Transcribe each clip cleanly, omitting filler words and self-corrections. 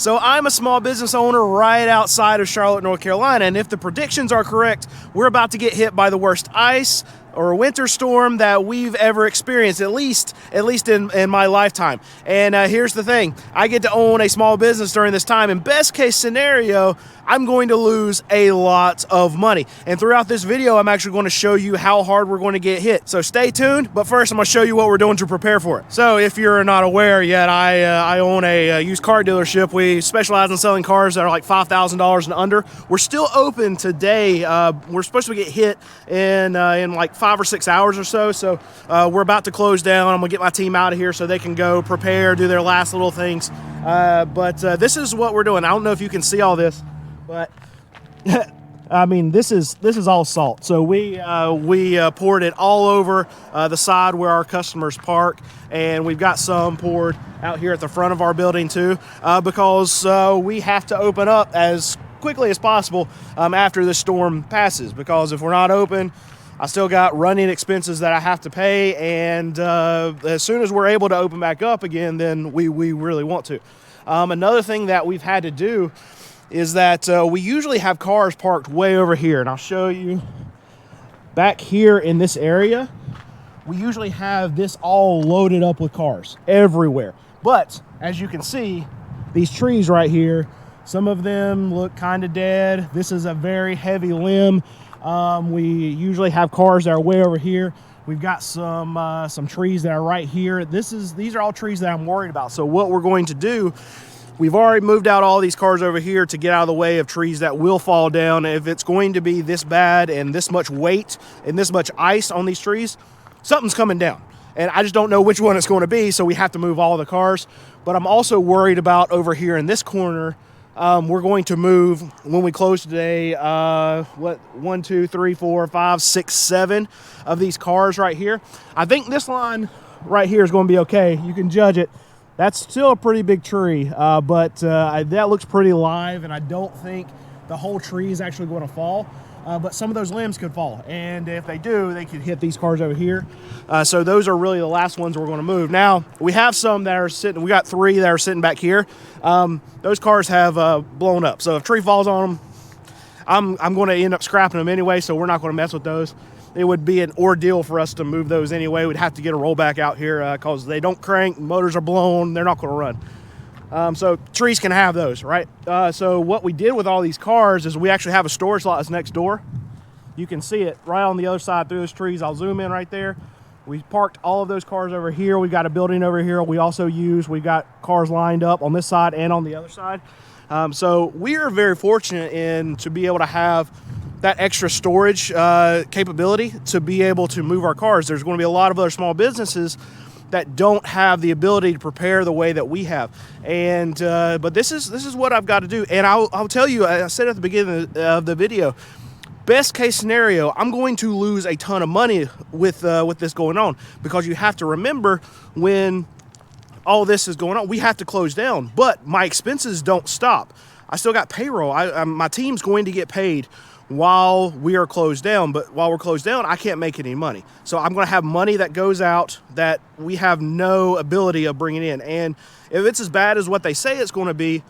So I'm a small business owner right outside of Charlotte, North Carolina, and if the predictions are correct, we're about to get hit by the worst ice or a winter storm that we've ever experienced, at least in my lifetime. And here's the thing, I get to own a small business during this time. In best case scenario, I'm going to lose a lot of money. And throughout this video, I'm actually going to show you how hard we're going to get hit. So stay tuned, but first I'm going to show you what we're doing to prepare for it. So if you're not aware yet, I own a used car dealership. We specialize in selling cars that are like $5,000 and under. We're still open today. We're supposed to get hit in like 5 or 6 hours or so. So we're about to close down. I'm gonna get my team out of here so they can go prepare, do their last little things. But this is what we're doing. I don't know if you can see all this, but I mean, this is all salt. So we poured it all over the side where our customers park, and we've got some poured out here at the front of our building too, because we have to open up as quickly as possible after the storm passes, because if we're not open, I still got running expenses that I have to pay, and as soon as we're able to open back up again, then we really want to. Another thing that we've had to do is that we usually have cars parked way over here, and I'll show you back here in this area. We usually have this all loaded up with cars everywhere, but as you can see, these trees right here, some of them look kind of dead. This is a very heavy limb. We usually have cars that are way over here. We've got some trees that are right here. These are all trees that I'm worried about. So what we're going to do, we've already moved out all these cars over here to get out of the way of trees that will fall down. If it's going to be this bad and this much weight and this much ice on these trees, something's coming down. And I just don't know which one it's going to be, so we have to move all the cars. But I'm also worried about over here in this corner. We're going to move when we close today, 1, 2, 3, 4, 5, 6, 7 of these cars right here. I think this line right here is going to be okay. You can judge it. That's still a pretty big tree, but that looks pretty live, and I don't think the whole tree is actually going to fall. But some of those limbs could fall, and if they do, they could hit these cars over here. So those are really the last ones we're going to move. Now, we have some that are sitting, we got 3 that are sitting back here. Those cars have blown up, so if a tree falls on them, I'm going to end up scrapping them anyway, so we're not going to mess with those. It would be an ordeal for us to move those anyway. We'd have to get a rollback out here because they don't crank, motors are blown, they're not going to run. So trees can have those, right? So what we did with all these cars is we actually have a storage lot that's next door. You can see it right on the other side through those trees. I'll zoom in right there. We parked all of those cars over here. We've got a building over here. We've got cars lined up on this side and on the other side. So we are very fortunate to be able to have that extra storage capability to be able to move our cars. There's going to be a lot of other small businesses that don't have the ability to prepare the way that we have, and but this is what I've got to do. And I'll tell you, I said at the beginning of the video, best case scenario, I'm going to lose a ton of money with this going on, because you have to remember, when all this is going on, we have to close down, but my expenses don't stop. I still got payroll. My team's going to get paid while we are closed down, but while we're closed down, I can't make any money. So I'm going to have money that goes out that we have no ability of bringing in. And if it's as bad as what they say it's going to be,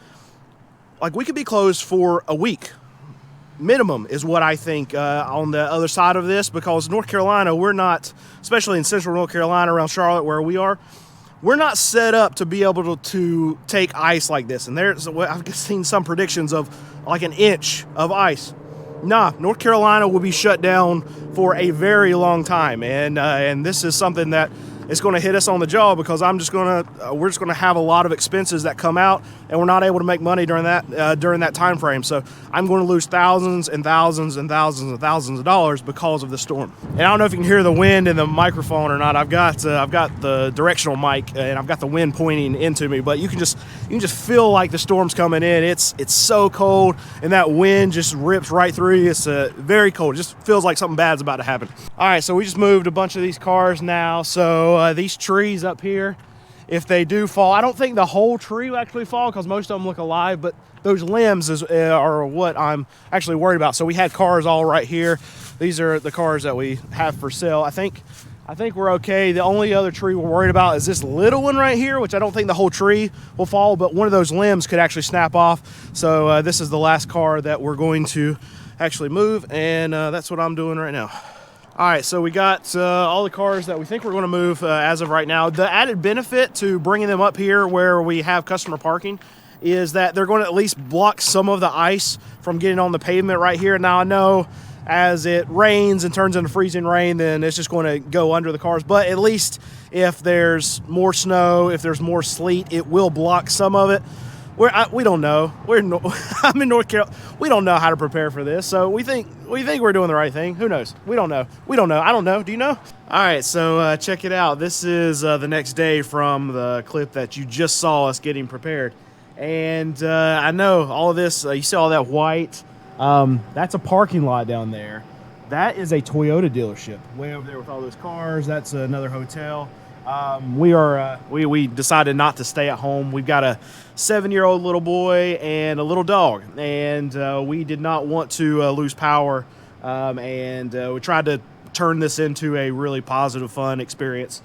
like, we could be closed for a week minimum is what I think on the other side of this, because North Carolina, we're not, especially in central North Carolina around Charlotte where we are, we're not set up to be able to take ice like this. And I've seen some predictions of like an inch of ice. Nah, North Carolina will be shut down for a very long time, and this is something that is going to hit us on the jaw, because we're just going to have a lot of expenses that come out, and we're not able to make money during that time frame. So I'm going to lose thousands and thousands and thousands and thousands of dollars because of the storm. And I don't know if you can hear the wind in the microphone or not. I've got the directional mic, and I've got the wind pointing into me, but you can just feel like the storm's coming in. It's so cold, and that wind just rips right through you. It's very cold. It just feels like something bad's about to happen. All right, so we just moved a bunch of these cars now. So these trees up here, if they do fall, I don't think the whole tree will actually fall, because most of them look alive, but those limbs are what I'm actually worried about. So we had cars all right here. These are the cars that we have for sale. I think I think we're okay. The only other tree we're worried about is this little one right here, which I don't think the whole tree will fall, but one of those limbs could actually snap off. So this is the last car that we're going to actually move, and that's what I'm doing right now. All right, so we got all the cars that we think we're going to move as of right now. The added benefit to bringing them up here where we have customer parking is that they're going to at least block some of the ice from getting on the pavement right here. Now, I know as it rains and turns into freezing rain, then it's just going to go under the cars. But at least if there's more snow, if there's more sleet, it will block some of it. We don't know. I'm in North Carolina. We don't know how to prepare for this, so we think we're doing the right thing. Who knows? We don't know. I don't know. Do you know? All right, so check it out. This is the next day from the clip that you just saw us getting prepared, and I know all of this. You see all that white? That's a parking lot down there. That is a Toyota dealership way over there with all those cars. That's another hotel. We decided not to stay at home. We've got a 7-year-old little boy and a little dog, and we did not want to lose power, and we tried to turn this into a really positive, fun experience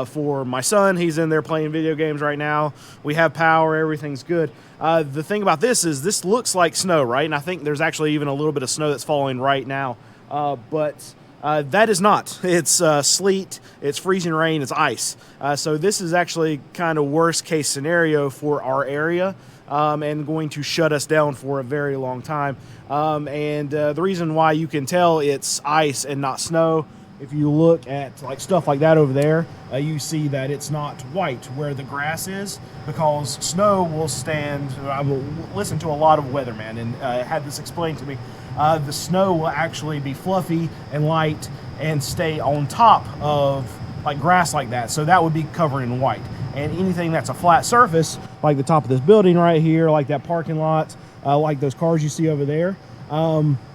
for my son. He's in there playing video games right now. We have power. Everything's good. The thing about this is this looks like snow, right? And I think there's actually even a little bit of snow that's falling right now, but that is not. It's sleet, it's freezing rain, it's ice. So this is actually kind of worst case scenario for our area, and going to shut us down for a very long time. The reason why you can tell it's ice and not snow, if you look at like stuff like that over there, you see that it's not white where the grass is, because snow will stand. I will listen to a lot of weatherman and had this explained to me. The snow will actually be fluffy and light and stay on top of like grass like that. So that would be covered in white. And anything that's a flat surface, like the top of this building right here, like that parking lot, like those cars you see over there,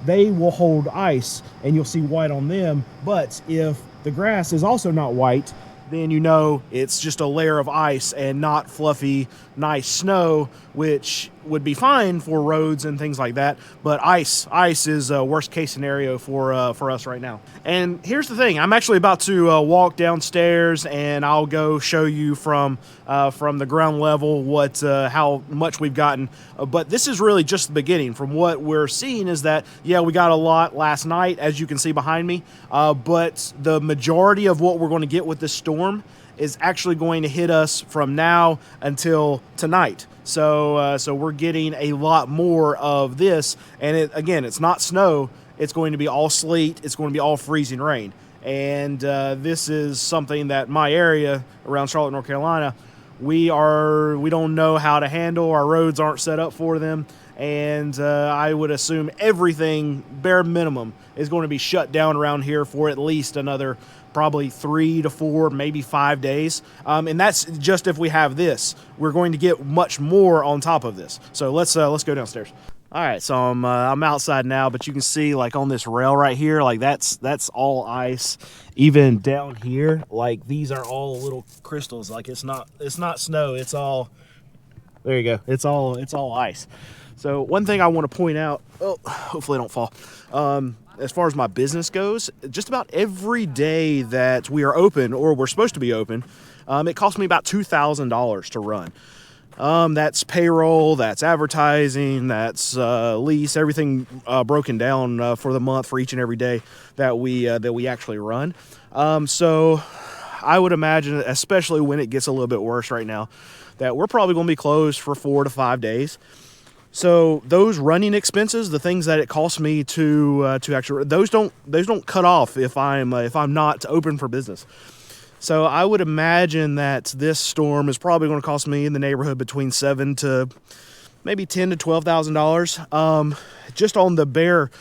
they will hold ice and you'll see white on them. But if the grass is also not white, then you know it's just a layer of ice and not fluffy, nice snow, which would be fine for roads and things like that. But ice is a worst case scenario for us right now. And here's the thing: I'm actually about to walk downstairs, and I'll go show you from the ground level what how much we've gotten. But this is really just the beginning. From what we're seeing is that, yeah, we got a lot last night, as you can see behind me. But the majority of what we're going to get with this storm is actually going to hit us from now until tonight. So we're getting a lot more of this, and again, it's not snow. It's going to be all sleet. It's going to be all freezing rain. And this is something that my area around Charlotte, North Carolina, we don't know how to handle. Our roads aren't set up for them. And I would assume everything, bare minimum, is going to be shut down around here for at least another probably 3 to 4, maybe 5 days. And that's just if we have this. We're going to get much more on top of this. So let's go downstairs. All right, so I'm outside now, but you can see like on this rail right here, like that's all ice. Even down here, like these are all little crystals. Like it's not snow. It's all, there you go. It's all ice. So one thing I want to point out, hopefully I don't fall. As far as my business goes, just about every day that we are open, or we're supposed to be open, it costs me about $2,000 to run. That's payroll, that's advertising, that's lease, everything broken down for the month for each and every day that we actually run. So I would imagine, especially when it gets a little bit worse right now, that we're probably going to be closed for 4 to 5 days. So those running expenses, the things that it costs me to actually, those don't cut off if I'm not open for business. So I would imagine that this storm is probably going to cost me in the neighborhood between $7,000 to maybe $10,000 to $12,000, just on the bare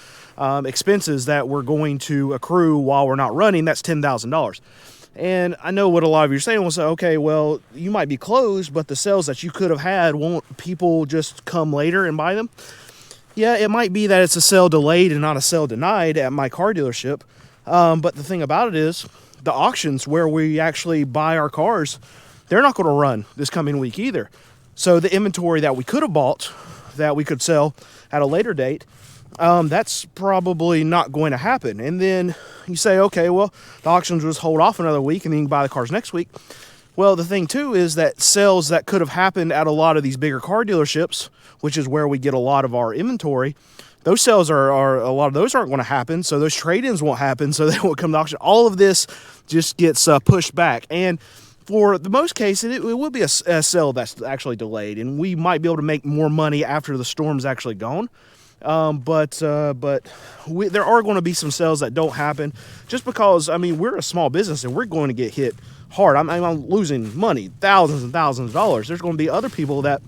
expenses that we're going to accrue while we're not running. That's $10,000. And I know what a lot of you are saying. Will say, okay, well, you might be closed, but the sales that you could have had, won't people just come later and buy them? Yeah, it might be that it's a sale delayed and not a sale denied at my car dealership. But the thing about it is, the auctions where we actually buy our cars, they're not going to run this coming week either. So the inventory that we could have bought, that we could sell at a later date, that's probably not going to happen. And then you say, okay, well, the auctions just hold off another week and then you can buy the cars next week. Well, the thing too is that sales that could have happened at a lot of these bigger car dealerships, which is where we get a lot of our inventory, those sales are a lot of those aren't going to happen. So those trade-ins won't happen. So they won't come to auction. All of this just gets pushed back. And for the most cases, it will be a sale that's actually delayed, and we might be able to make more money after the storm's actually gone. But there are going to be some sales that don't happen just because, I mean, we're a small business and we're going to get hit hard. I'm losing money, thousands and thousands of dollars. There's going to be other people that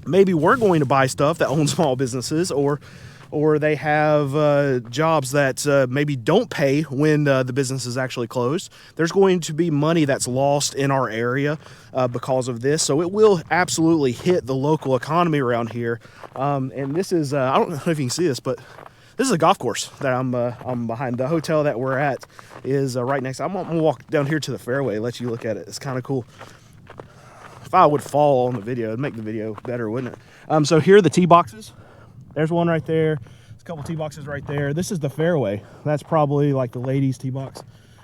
maybe we're going to buy stuff that own small businesses, or they have jobs that maybe don't pay when the business is actually closed. There's going to be money that's lost in our area because of this. So it will absolutely hit the local economy around here. And this is, I don't know if you can see this, but this is a golf course that I'm behind. The hotel that we're at is right next. I'm gonna walk down here to the fairway, let you look at it. It's kind of cool. If I would fall on the video, it'd make the video better, wouldn't it? So here are the tee boxes. There's one right there. There's a couple tee boxes right there. This is the fairway. That's probably like the ladies' tee box.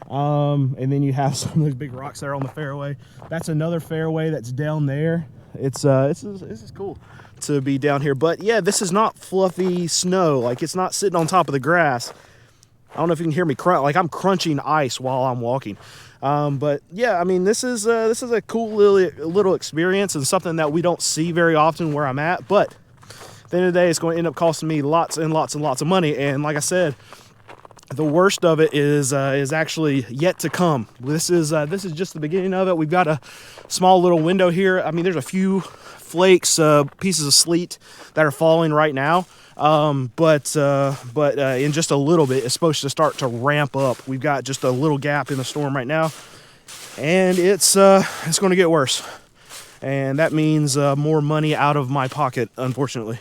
And then you have some of those big rocks there on the fairway. That's another fairway that's down there. This is cool to be down here. But yeah, this is not fluffy snow. Like, it's not sitting on top of the grass. I don't know if you can hear me crunch. Like, I'm crunching ice while I'm walking. But yeah, I mean, this is a cool little experience and something that we don't see very often where I'm at. But at the end of the day, it's going to end up costing me lots and lots and lots of money. And like I said, the worst of it is actually yet to come. This is just the beginning of it. We've got a small little window here. I mean, there's a few flakes, pieces of sleet that are falling right now. But in just a little bit, it's supposed to start to ramp up. We've got just a little gap in the storm right now, and it's going to get worse. And that means more money out of my pocket, unfortunately.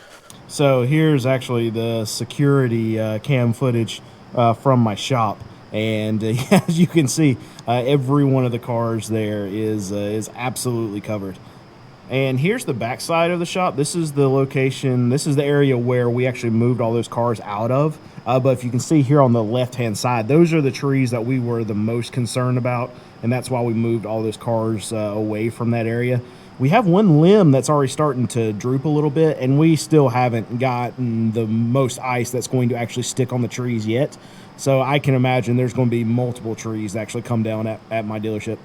So here's actually the security cam footage from my shop, and as you can see, every one of the cars there is absolutely covered. And here's the back side of the shop. This is the location, this is the area where we actually moved all those cars out of. But if you can see here on the left-hand side, those are the trees that we were the most concerned about, and that's why we moved all those cars away from that area. We have one limb that's already starting to droop a little bit, and we still haven't gotten the most ice that's going to actually stick on the trees yet. So I can imagine there's going to be multiple trees that actually come down at my dealership.